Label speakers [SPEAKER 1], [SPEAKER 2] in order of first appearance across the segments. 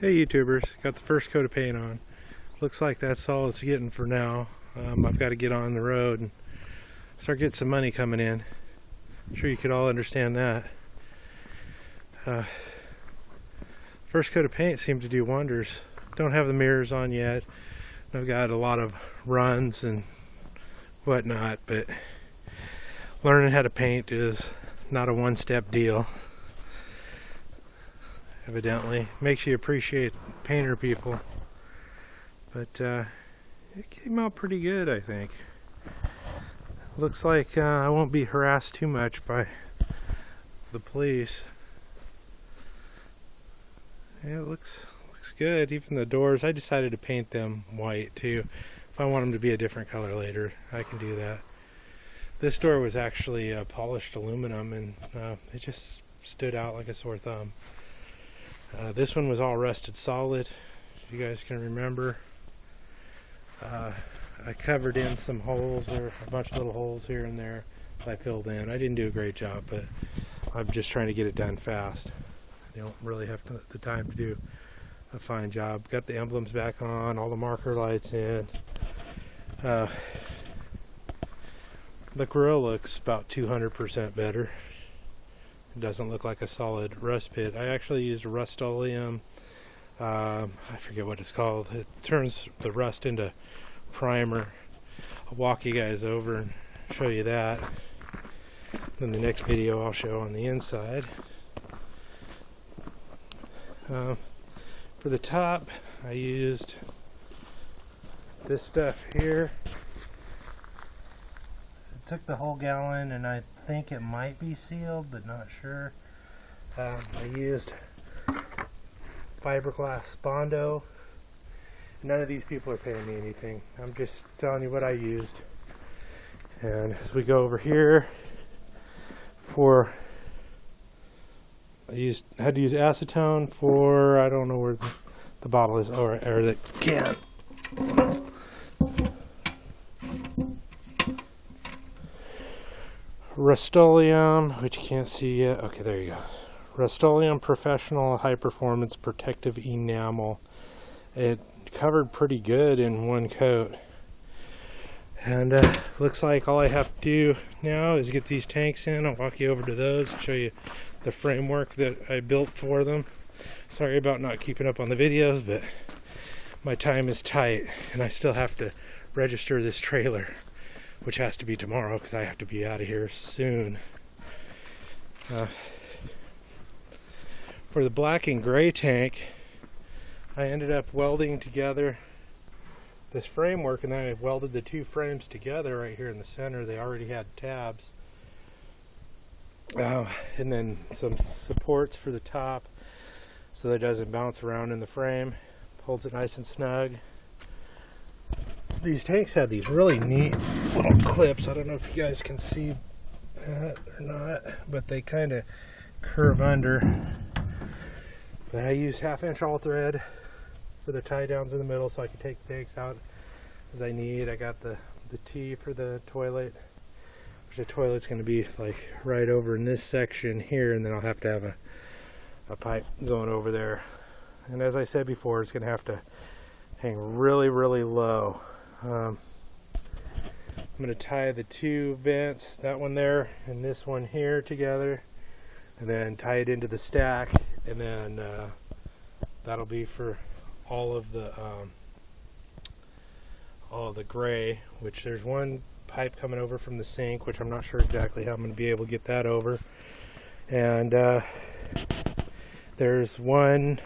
[SPEAKER 1] Hey YouTubers, got the first coat of paint on. Looks like that's all it's getting for now. I've got to get on the road and start getting some money coming in. I'm sure you could all understand that. First coat of paint seemed to do wonders. Don't have the mirrors on yet. I've got a lot of runs and whatnot, but learning how to paint is not a one-step deal. Evidently makes you appreciate painter people, but it came out pretty good, I think. Looks like I won't be harassed too much by the police. Yeah, it looks good. Even the doors, I decided to paint them white too. If I want them to be a different color later, I can do that. This door was actually polished aluminum, and it just stood out like a sore thumb. This one was all rusted solid, if you guys can remember. I covered in some holes, or a bunch of little holes here and there I filled in. I didn't do a great job, but I'm just trying to get it done fast. I don't really have the time to do a fine job. Got the emblems back on, all the marker lights in. The grill looks about 200% better. It doesn't look like a solid rust pit. I actually used Rust-Oleum. I forget what it's called. It turns the rust into primer. I'll walk you guys over and show you that. Then the next video I'll show on the inside. For the top, I used this stuff here. I took the whole gallon, and I think it might be sealed, but not sure. I used fiberglass Bondo. None of these people are paying me anything. I'm just telling you what I used. And as we go over here, I had to use acetone for, I don't know where the bottle is, or the can. Rust-Oleum, which you can't see yet. Okay, there you go. Rust-Oleum Professional High Performance Protective Enamel. It covered pretty good in one coat. And looks like all I have to do now is get these tanks in. I'll walk you over to those and show you the framework that I built for them. Sorry about not keeping up on the videos, but my time is tight and I still have to register this trailer, which has to be tomorrow because I have to be out of here soon. For the black and gray tank, I ended up welding together this framework, and then I welded the two frames together right here in the center. They already had tabs. And then some supports for the top so that it doesn't bounce around in the frame. Holds it nice and snug. These tanks had these really neat little clips. I don't know if you guys can see that or not, but they kind of curve under. But I used 1/2 inch all thread for the tie downs in the middle so I can take the tanks out as I need. I got the T for the toilet, which the toilet's going to be like right over in this section here, and then I'll have to have a pipe going over there. And as I said before, it's going to have to hang really, really low. I'm going to tie the two vents, that one there and this one here, together, and then tie it into the stack, and then that'll be for all of the gray, which there's one pipe coming over from the sink, which I'm not sure exactly how I'm going to be able to get that over, and there's one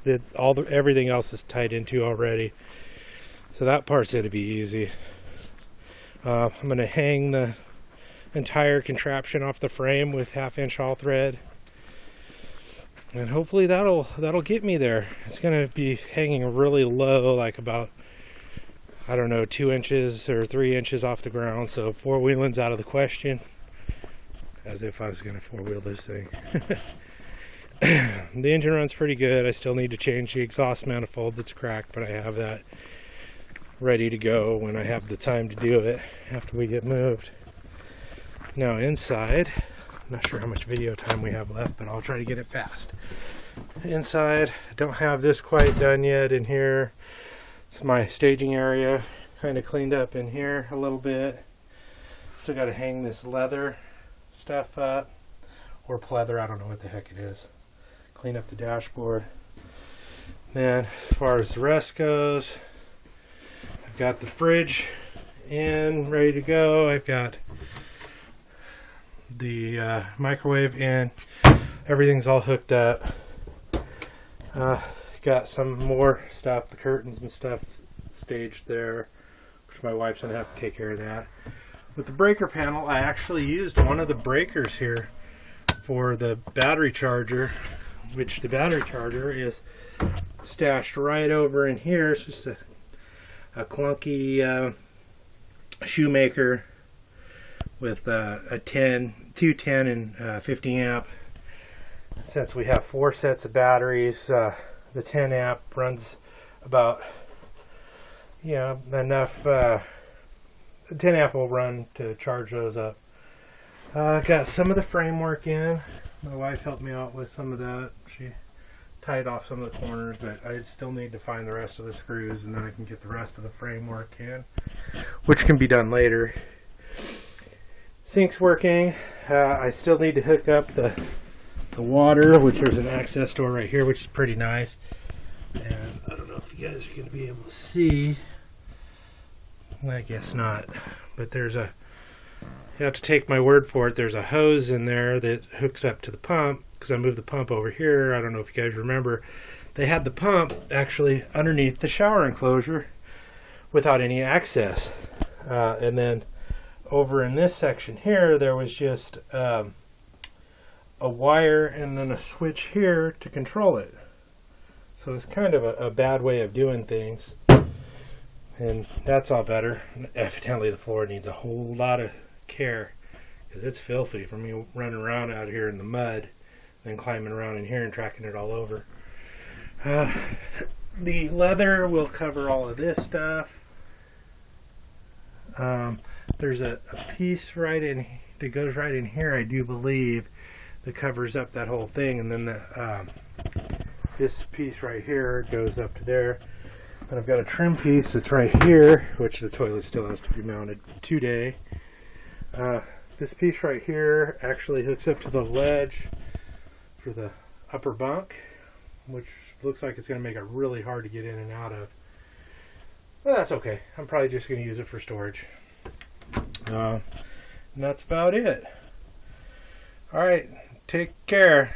[SPEAKER 1] that everything else is tied into already. So that part's going to be easy. I'm going to hang the entire contraption off the frame with 1/2 inch all thread, and hopefully that'll get me there. It's going to be hanging really low, like about, I don't know, 2 inches or 3 inches off the ground, so four-wheeling's out of the question. As if I was going to four-wheel this thing. The engine runs pretty good. I still need to change the exhaust manifold that's cracked, but I have that ready to go when I have the time to do it after we get moved. Now inside, I'm not sure how much video time we have left, but I'll try to get it fast. inside. I don't have this quite done yet in here. It's my staging area, kind of cleaned up in here a little bit. Still got to hang this leather stuff up, or pleather, I don't know what the heck it is. Clean up the dashboard. Then as far as the rest goes, I've got the fridge in, ready to go. I've got the microwave in. Everything's all hooked up. Got some more stuff, the curtains and stuff staged there, which my wife's gonna have to take care of that. With the breaker panel, I actually used one of the breakers here for the battery charger, which the battery charger is stashed right over in here. It's just a clunky shoemaker with a 210 and 50 amp. Since we have 4 sets of batteries, the 10 amp runs about, enough. The 10 amp will run to charge those up. Got some of the framework in. My wife helped me out with some of that. She tied off some of the corners, but I still need to find the rest of the screws, and then I can get the rest of the framework in, which can be done later. Sink's working. I still need to hook up the water, which there's an access door right here, which is pretty nice. And I don't know if you guys are going to be able to see. I guess not. But you have to take my word for it, there's a hose in there that hooks up to the pump, because I moved the pump over here. I don't know if you guys remember. They had the pump actually underneath the shower enclosure without any access. And then over in this section here, there was just a wire and then a switch here to control it. So it's kind of a bad way of doing things. And that's all better. Evidently the floor needs a whole lot of care, because it's filthy from me running around out here in the mud, then climbing around in here and tracking it all over. The leather will cover all of this stuff. There's a piece right in that goes right in here, I do believe, that covers up that whole thing, and then this piece right here goes up to there. And I've got a trim piece that's right here, which the toilet still has to be mounted today. This piece right here actually hooks up to the ledge for the upper bunk, which looks like it's going to make it really hard to get in and out of. Well, that's okay. I'm probably just going to use it for storage. And that's about it. Alright, take care.